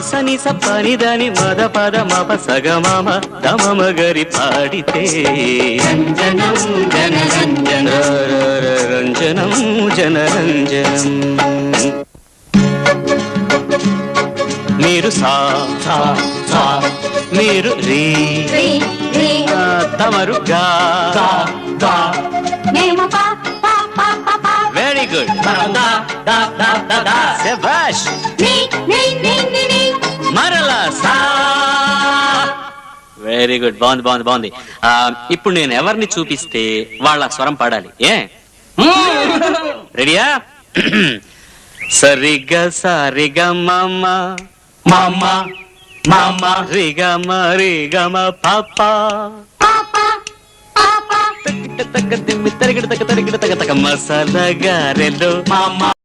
సని సప్పని దని మద పద మప సగమామ దమమ గరి పాడితే రంజనం జనరంజనం రంజనం జనరంజనం. మీరు సా సా సా మీరు రీ తమరు గా గా వెరీ గుడ్ శభాష్ మరలా సా వెరీ గుడ్ బాగుంది బాగుంది బాగుంది. ఇప్పుడు నేను ఎవరిని చూపిస్తే వాళ్ళ స్వరం పాడాలి. ఏ రెడీయా? సరిగా సారిగ మమ్మ మమ్మ మమ్మ రిగమ రిగమ పాప తగ్గ తగ్గ తగ్గ తగ్గ తగ్గ మసాలా గారెలో మామ